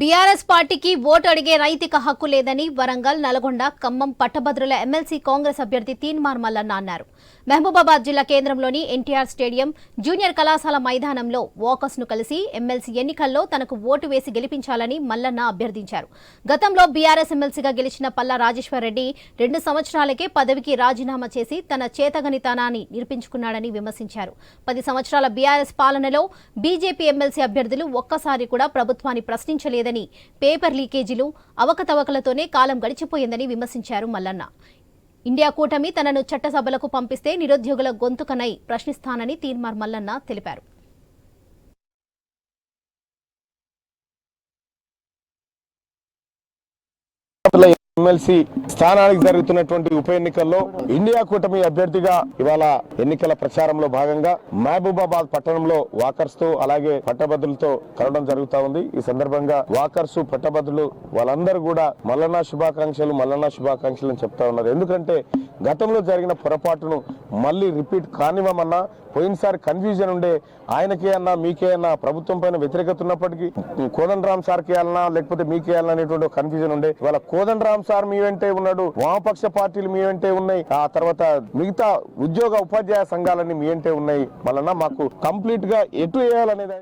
BRS పార్టీకి vote అడిగే నైతిక హక్కు లేదని వరంగల్, నల్గొండ, ఖమ్మం పట్టభద్రుల ఎమ్మెల్సీ కాంగ్రెస్ అభ్యర్థి తీన్మార్ మల్లన్న అన్నారు. మహబూబాబాద్ జిల్లా కేంద్రంలోని ఎన్టీఆర్ స్టేడియం జూనియర్ కళాశాల మైదానంలో వాకర్స్ ను కలిసి ఎమ్మెల్సీ ఎన్నికల్లో తనకు ఓటు వేసి గెలిపించాలని మల్లన్న అభ్యర్థించారు. గతంలో బీఆర్ఎస్ ఎమ్మెల్సీగా గెలిచిన పల్లా రాజేశ్వరరెడ్డి 2 సంవత్సరాలకే పదవికి రాజీనామా చేసి తన చేతగనితనాన్ని నిరూపించుకున్నాడని విమర్శించారు. 10 సంవత్సరాల బీఆర్ఎస్ పాలనలో బీజేపీ ఎమ్మెల్సీ అభ్యర్థులు ఒక్కసారి కూడా ప్రభుత్వాన్ని ప్రశ్నించలేదని, పేపర్ లీకేజీలు, అవకతవకలతోనే కాలం గడిచిపోయిందని విమర్శించారు మల్లన్న. ఇండియా కూటమి తనను చట్టసభలకు పంపిస్తే నిరుద్యోగుల గొంతుకనై ప్రశ్నిస్తానని తీన్మార్ మల్లన్న తెలిపారు. ఎమ్మెల్సీ స్థానానికి జరుగుతున్నటువంటి ఉప ఎన్నికల్లో ఇండియా కూటమి అభ్యర్థిగా ఇవాళ ఎన్నికల ప్రచారంలో భాగంగా మహబూబాబాద్ పట్టణంలో వాకర్స్ తో అలాగే పట్టభద్రులతో కలవడం జరుగుతా ఉంది. ఈ సందర్భంగా వాకర్స్, పట్టభద్రులు వాళ్ళందరూ కూడా మల్లన్న శుభాకాంక్షలు అని చెప్తా ఉన్నారు. ఎందుకంటే గతంలో జరిగిన పొరపాటును మళ్ళీ రిపీట్ కానివ్వమన్నా, పోయినసారి కన్ఫ్యూజన్ ఉండే ఆయనకే అన్నా మీకే అన్నా ప్రభుత్వం పైన వ్యతిరేకత ఉన్నప్పటికీ కోదండరామ్ సార్కి అన్నా లేకపోతే మీకే అన్నా అనేటువంటి కన్ఫ్యూజన్ ఉండే. ఇవాళ కోదండరామ్ సార్ మీ వెంటే ఉన్నాడు, వామపక్ష పార్టీలు మీ వెంటే ఉన్నాయి, ఆ తర్వాత మిగతా ఉద్యోగ ఉపాధ్యాయ సంఘాలన్నీ మీ వెంటే ఉన్నాయి. మళ్ళీ మాకు కంప్లీట్ గా ఎటు వేయాలనేది